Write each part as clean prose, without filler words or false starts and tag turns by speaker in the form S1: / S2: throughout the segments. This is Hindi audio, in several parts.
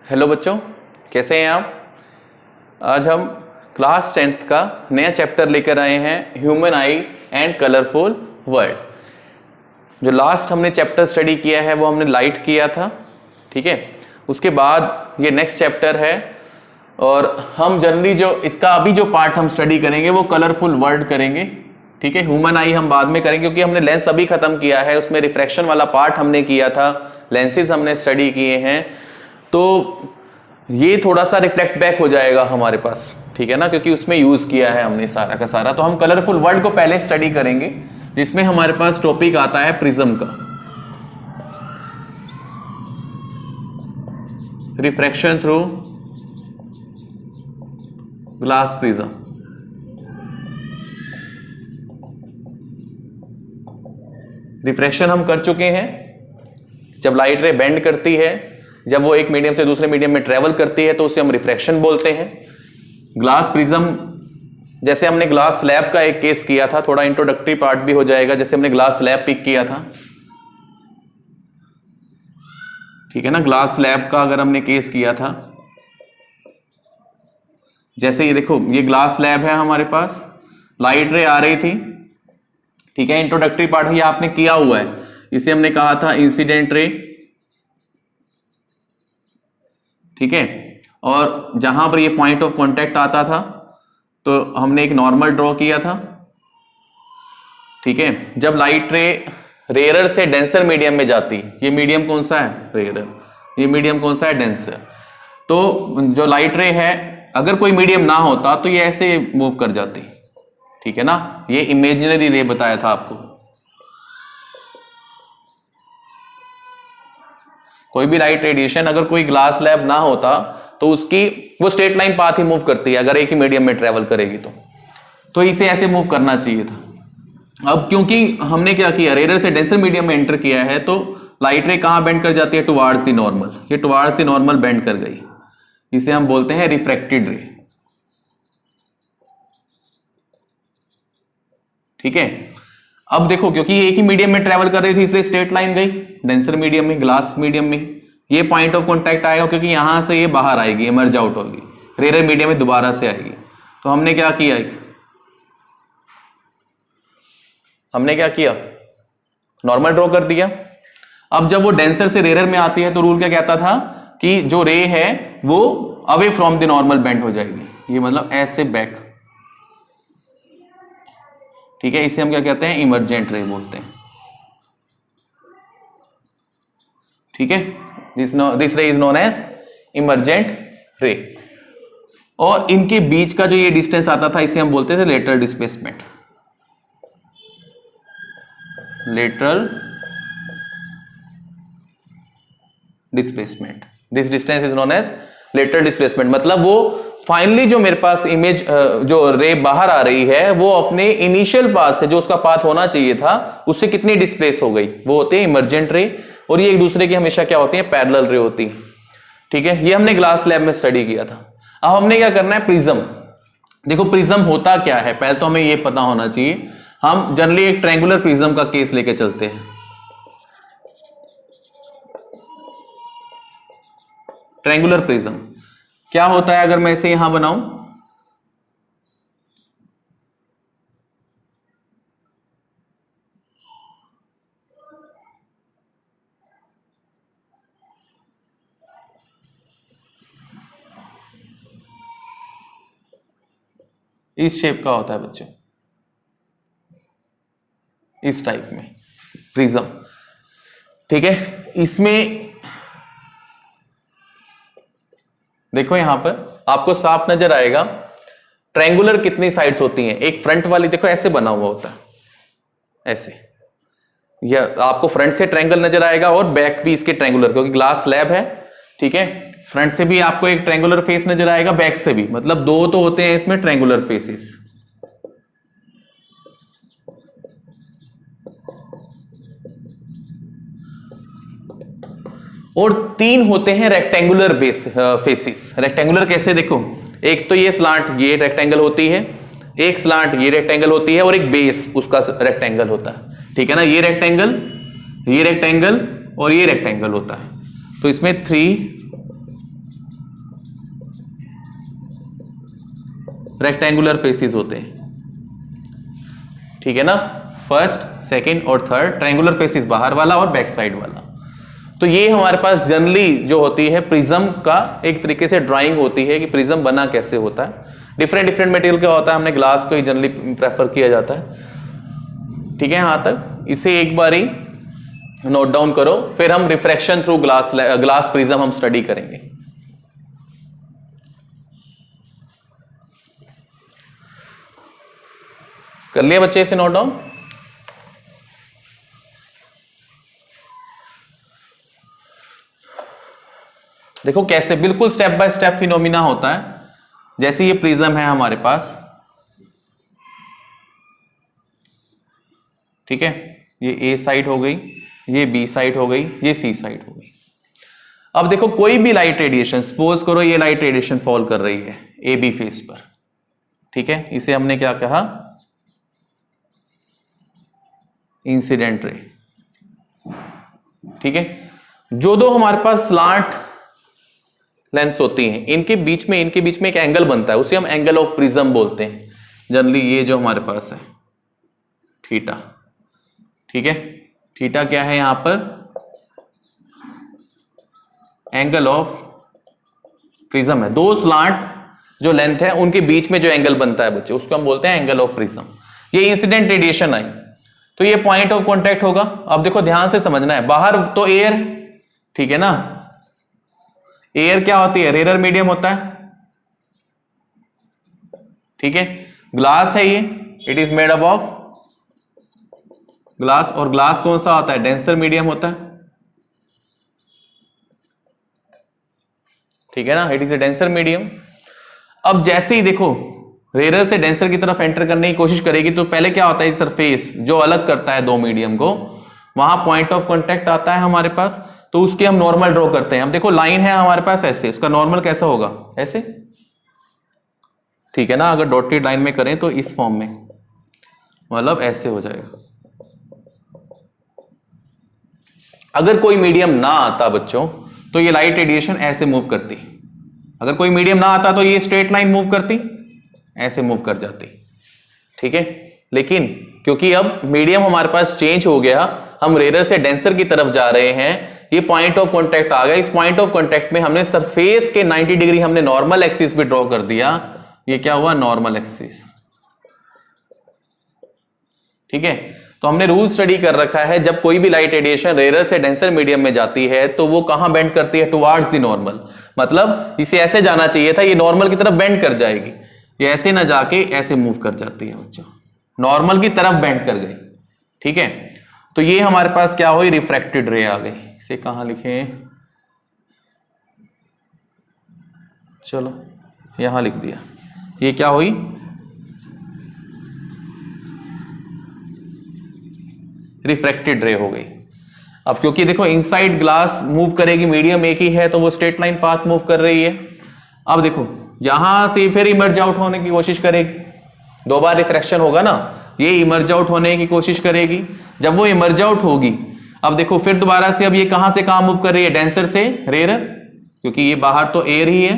S1: हेलो बच्चों, कैसे हैं आप। आज हम क्लास 10th का नया चैप्टर लेकर आए हैं, human I and colourful world. जो लास्ट हमने चैप्टर स्टडी किया है वो हमने लाइट किया था, ठीक है। उसके बाद ये नेक्स्ट चैप्टर है और हम जनरली जो इसका अभी जो पार्ट हम स्टडी करेंगे वो कलरफुल वर्ल्ड करेंगे, ठीक है। ह्यूमन आई हम बाद में करेंगे क्योंकि हमने लेंस अभी खत्म किया है, उसमें रिफ्रैक्शन वाला पार्ट हमने किया था, लेंसेज हमने स्टडी किए हैं, तो ये थोड़ा सा रिफ्लेक्ट बैक हो जाएगा हमारे पास, ठीक है ना, क्योंकि उसमें यूज किया है हमने सारा का सारा। तो हम कलरफुल वर्ल्ड को पहले स्टडी करेंगे, जिसमें हमारे पास टॉपिक आता है प्रिज्म का, refraction through glass prism. Refraction हम कर चुके हैं, जब लाइट रे बेंड करती है, जब वो एक मीडियम से दूसरे मीडियम में ट्रेवल करती है तो उसे हम रिफ्रैक्शन बोलते हैं। ग्लास प्रिज्म, जैसे हमने ग्लास स्लैब का एक केस किया था, थोड़ा इंट्रोडक्टरी पार्ट भी हो जाएगा, जैसे हमने ग्लास स्लैब पिक किया था, ठीक है ना। ग्लास स्लैब का अगर हमने केस किया था, जैसे ये देखो, ये ग्लास स्लैब है हमारे पास, लाइट रे आ रही थी, ठीक है। इंट्रोडक्टरी पार्ट ये आपने किया हुआ है, इसे हमने कहा था इंसिडेंट रे, ठीक है। और जहां पर ये पॉइंट ऑफ कांटेक्ट आता था तो हमने एक नॉर्मल ड्रॉ किया था, ठीक है। जब लाइट रे रेयर से डेंसर मीडियम में जाती, ये मीडियम कौन सा है, रेयर, ये मीडियम कौन सा है, डेंसर। तो जो लाइट रे है, अगर कोई मीडियम ना होता तो ये ऐसे मूव कर जाती, ठीक है ना। ये इमेजिनरी रे बताया था आपको। कोई भी लाइट रेडिएशन, अगर कोई ग्लास स्लैब ना होता तो उसकी वो स्ट्रेट लाइन पाथ ही मूव करती है, अगर एक ही मीडियम में ट्रेवल करेगी तो इसे ऐसे मूव करना चाहिए था। अब क्योंकि हमने क्या किया, रेयर से डेंसर मीडियम में एंटर किया है, तो लाइट रे कहां बेंड कर जाती है, टुवार्ड्स द नॉर्मल। ये टुवार्ड्स द नॉर्मल बेंड कर गई, इसे हम बोलते हैं रिफ्रैक्टेड रे, ठीक है। अब देखो, क्योंकि ये एक ही मीडियम में ट्रेवल कर रही थी इसलिए स्ट्रेट लाइन गई डेंसर मीडियम में, ग्लास मीडियम में। ये पॉइंट ऑफ कांटेक्ट आएगा क्योंकि यहां से ये बाहर आएगी, इमर्ज आउट होगी, रेयर मीडियम में दोबारा से आएगी। तो हमने क्या किया, नॉर्मल ड्रॉ कर दिया। अब जब वो डेंसर से रेयर में आती है तो रूल क्या कहता था कि जो रे है वो away from the normal bend हो जाएगी, ये मतलब ऐसे बैक, ठीक है। इसे हम क्या कहते हैं, इमर्जेंट रे बोलते हैं, ठीक है। दिस रे इज नोन एज इमर्जेंट रे। और इनके बीच का जो ये डिस्टेंस आता था, इसे हम बोलते थे lateral displacement, lateral displacement. This distance is known as lateral displacement. मतलब वो फाइनली जो मेरे पास इमेज, जो रे बाहर आ रही है, वो अपने इनिशियल पाथ से, जो उसका पाथ होना चाहिए था, उससे कितनी डिस्प्लेस हो गई, वो होते हैं इमर्जेंट रे। और ये एक दूसरे की हमेशा क्या होती है, पैरेलल रे होती है, ठीक है। ये हमने ग्लास लैब में स्टडी किया था। अब हमने क्या करना है, प्रिज्म। देखो प्रिज्म होता क्या है, पहले तो हमें ये पता होना चाहिए। हम जनरली एक ट्रायंगुलर प्रिज्म का केस लेके चलते हैं। ट्रायंगुलर प्रिज्म क्या होता है, अगर मैं इसे यहां बनाऊं, इस शेप का होता है बच्चों, इस टाइप में प्रिज्म, ठीक है। इसमें देखो यहां पर आपको साफ नजर आएगा, ट्रायंगुलर कितनी साइड्स होती हैं। एक फ्रंट वाली देखो ऐसे बना हुआ होता है, ऐसे, यह आपको फ्रंट से ट्रायंगल नजर आएगा और बैक भी इसके ट्रायंगुलर, क्योंकि ग्लास स्लैब है, ठीक है। फ्रंट से भी आपको एक ट्रायंगुलर फेस नजर आएगा, बैक से भी, मतलब दो तो होते हैं इसमें ट्रायंगुलर फेसेस। और तीन होते हैं रेक्टेंगुलर फेसेस। रेक्टेंगुलर कैसे, देखो, एक तो ये स्लांट, ये रेक्टेंगल होती है, एक स्लांट ये रेक्टेंगल होती है, और एक बेस उसका रेक्टेंगल होता है, ठीक है ना। ये रेक्टेंगल, ये रेक्टेंगल और ये रेक्टेंगल होता है। तो इसमें 3 रेक्टेंगुलर फेसेस होते हैं, ठीक है ना। फर्स्ट, सेकंड और थर्ड ट्रायंगुलर फेसेस बाहर वाला और बैक साइड वाला। तो ये हमारे पास जनरली जो होती है प्रिज्म का एक तरीके से ड्राइंग होती है कि प्रिज्म बना कैसे होता है। डिफरेंट डिफरेंट मटेरियल क्या होता है, हमने ग्लास को ही जनरली प्रेफर किया जाता है, ठीक है। यहां तक इसे एक बार ही नोट डाउन करो, फिर हम रिफ्रैक्शन थ्रू ग्लास प्रिज्म हम स्टडी करेंगे। कर लिया बच्चे इसे नोट डाउन? देखो कैसे बिल्कुल स्टेप बाय स्टेप फिनोमिना होता है। जैसे ये प्रिज्म है हमारे पास, ठीक है, ये ए साइड हो गई, ये बी साइड हो गई, ये सी साइड हो गई। अब देखो कोई भी लाइट रेडिएशन, सपोज करो ये लाइट रेडिएशन फॉल कर रही है ए बी फेस पर, ठीक है, इसे हमने क्या कहा, इंसिडेंट रे, ठीक है। जो दो हमारे पास स्लांट लेंस होती हैं, इनके बीच में एक एंगल बनता है, उसे हम एंगल ऑफ प्रिज्म बोलते हैं। जनरली ये जो हमारे पास है थीटा, ठीक है, थीटा क्या है यहां पर, एंगल ऑफ प्रिज्म है। दो स्लांट जो लेंथ है उनके बीच में जो एंगल बनता है बच्चे, उसको हम बोलते हैं एंगल ऑफ प्रिज्म। ये इंसिडेंट रेडिएशन आई तो ये पॉइंट ऑफ कांटेक्ट होगा। अब देखो ध्यान से समझना है, बाहर तो एयर, ठीक है ना, एयर क्या होती है, रेयर मीडियम होता है, ठीक है। ग्लास है ये, it is made up of glass, और ग्लास कौन सा होता है, डेंसर मीडियम होता है, ठीक है ना, it is a denser medium. अब जैसे ही देखो रेयर से डेंसर की तरफ एंटर करने की कोशिश करेगी तो पहले क्या होता है, सरफेस जो अलग करता है दो मीडियम को, वहां पॉइंट ऑफ कांटेक्ट आता है हमारे पास, तो उसके हम नॉर्मल ड्रॉ करते हैं। अब देखो लाइन है हमारे पास ऐसे, उसका नॉर्मल कैसा होगा, ऐसे, ठीक है ना। अगर डॉटेड लाइन में करें तो इस फॉर्म में, मतलब ऐसे हो जाएगा। अगर कोई मीडियम ना आता बच्चों तो ये लाइट रेडिएशन ऐसे मूव करती, अगर कोई मीडियम ना आता तो ये स्ट्रेट लाइन मूव करती, ऐसे मूव कर जाती, ठीक है। लेकिन क्योंकि अब मीडियम हमारे पास चेंज हो गया, हम रेयर से डेंसर की तरफ जा रहे हैं, ये पॉइंट ऑफ कांटेक्ट आ गया। इस पॉइंट ऑफ कांटेक्ट में हमने सरफेस के 90 डिग्री हमने नॉर्मल एक्सिस भी ड्रॉ कर दिया, ये क्या हुआ, नॉर्मल एक्सिस, ठीक है। तो हमने रूल स्टडी कर रखा है, जब कोई भी लाइट रेडिएशन रेयर से डेंसर मीडियम में जाती है तो वो कहां बेंड करती है, टुवार्ड्स द नॉर्मल। मतलब इसे ऐसे जाना चाहिए था, ये नॉर्मल की तरफ बेंड कर जाएगी, ये ऐसे ना जाके ऐसे मूव कर जाती है बच्चों, नॉर्मल की तरफ बेंड कर गई, ठीक है। तो ये हमारे पास क्या हुई, रिफ्रैक्टेड रे आ गई। इसे कहां लिखें, चलो यहां लिख दिया, ये क्या हुई, रिफ्रैक्टेड रे हो गई। अब क्योंकि देखो इनसाइड ग्लास मूव करेगी, मीडियम एक ही है, तो वो स्ट्रेट लाइन पाथ मूव कर रही है। अब देखो यहां से फिर इमर्ज आउट होने की कोशिश करेगी, दो बार रिफ्रैक्शन होगा ना, ये इमर्ज आउट होने की कोशिश करेगी। जब वो इमर्ज आउट होगी, अब देखो फिर दोबारा से, अब ये कहां से कहां मूव कर रही है, डेंसर से रेयर, क्योंकि ये बाहर तो एयर ही है,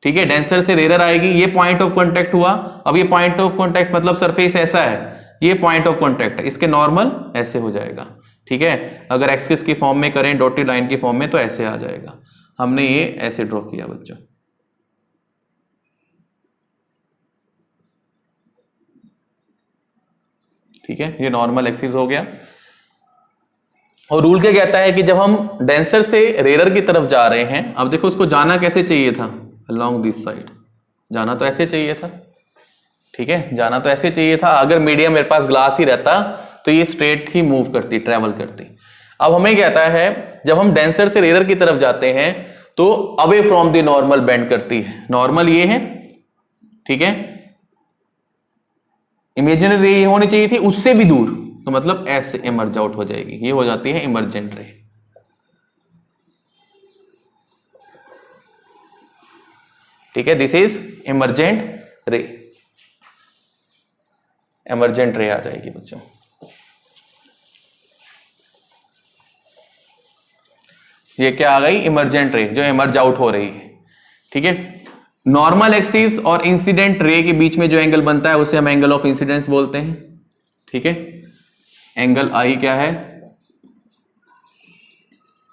S1: ठीक है, डेंसर से रेयर आएगी, ये पॉइंट ऑफ कांटेक्ट हुआ। अब ये पॉइंट ऑफ कांटेक्ट मतलब सरफेस ऐसा है, ये पॉइंट ऑफ कांटेक्ट है, इसके नॉर्मल ऐसे हो जाएगा, ठीक है। अगर एक्सिस की फॉर्म में करें, डॉटेड लाइन की फॉर्म में, तो ऐसे आ जाएगा। हमने ये ऐसे ड्रॉ किया बच्चों, ठीक है, ये नॉर्मल एक्सिस हो गया। और रूल क्या कहता है कि जब हम डेंसर से रेयर की तरफ जा रहे हैं, अब देखो उसको जाना कैसे चाहिए था, अलोंग दिस साइड, जाना तो ऐसे चाहिए था, ठीक है, जाना तो ऐसे चाहिए था। अगर मीडियम मेरे पास ग्लास ही रहता तो ये स्ट्रेट ही मूव करती, ट्रेवल करती। अब हमें कहता है जब हम डेंसर से रेयर की तरफ जाते हैं तो away from the normal bend करती है। नॉर्मल ये है, ठीक है, इमेजिनरी रे होनी चाहिए थी उससे भी दूर, तो मतलब ऐसे इमर्ज आउट हो जाएगी, ये हो जाती है इमर्जेंट रे, ठीक है, this is emergent ray, emergent ray आ जाएगी बच्चों। ये क्या आ गई, इमर्जेंट रे, जो इमर्ज आउट हो रही है, ठीक है। नॉर्मल एक्सिस और इंसिडेंट रे के बीच में जो एंगल बनता है उसे हम एंगल ऑफ इंसिडेंस बोलते हैं। ठीक है, एंगल आई क्या है,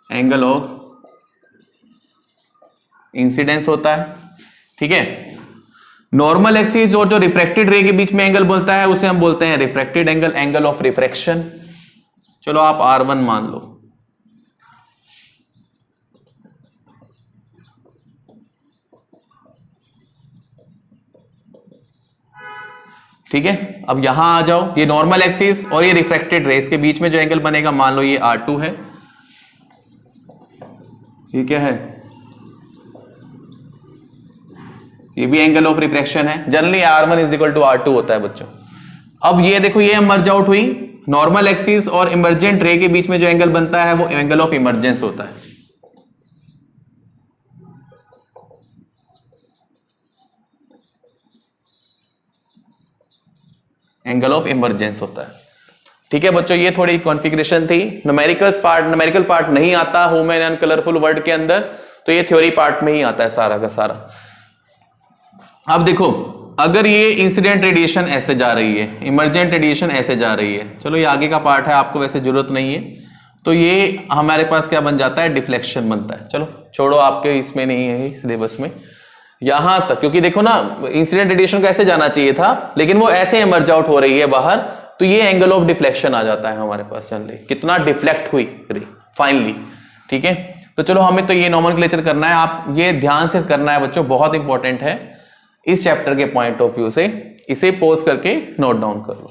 S1: एंगल ऑफ इंसिडेंस होता है। ठीक है, नॉर्मल एक्सिस और जो रिफ्रैक्टेड रे के बीच में एंगल बोलता है उसे हम बोलते हैं refracted angle, angle of refraction. चलो आप R1 मान लो। ठीक है, अब यहां आ जाओ, ये नॉर्मल एक्सिस और ये रिफ्रैक्टेड रेस के बीच में जो एंगल बनेगा, मान लो ये R2 है, ये क्या है, ये भी एंगल ऑफ रिफ्रैक्शन है। Generally R1 is equal to R2 होता है बच्चों। अब ये देखो, ये मर्ज आउट हुई, नॉर्मल एक्सिस और इमर्जेंट रे के बीच में जो एंगल बनता है वो एंगल ऑफ इमर्जेंस होता है। एंगल ऑफ इमर्जेंस होता है। ठीक है बच्चों, ये थोड़ी कॉन्फ़िगरेशन थी। न्यूमेरिकल पार्ट नहीं आता ह्यूमन एंड कलरफुल वर्ड के अंदर, तो ये थ्योरी पार्ट में ही आता है सारा का सारा। अब देखो, अगर ये इंसिडेंट रेडिएशन ऐसे जा रही है, इमर्जेंट रेडिएशन ऐसे जा रही है, चलो ये आगे का पार्ट है, आपको वैसे जरूरत नहीं है, तो ये हमारे पास क्या बन जाता है, डिफ्लेक्शन बनता है। चलो छोड़ो, आपके इसमें नहीं है सिलेबस में यहां तक, क्योंकि देखो ना, इंसिडेंट रेडिएशन को ऐसे जाना चाहिए था, लेकिन वो ऐसे इमर्ज आउट हो रही है बाहर, तो ये एंगल ऑफ डिफ्लेक्शन आ जाता है हमारे पास। जनरली कितना डिफ्लेक्ट हुई रे फाइनली। ठीक है, तो चलो हमें तो ये नॉमेनक्लेचर करना है, आप ये ध्यान से करना है बच्चों, बहुत इंपॉर्टेंट है इस चैप्टर के पॉइंट ऑफ व्यू से। इसे पॉज करके नोट डाउन कर लो।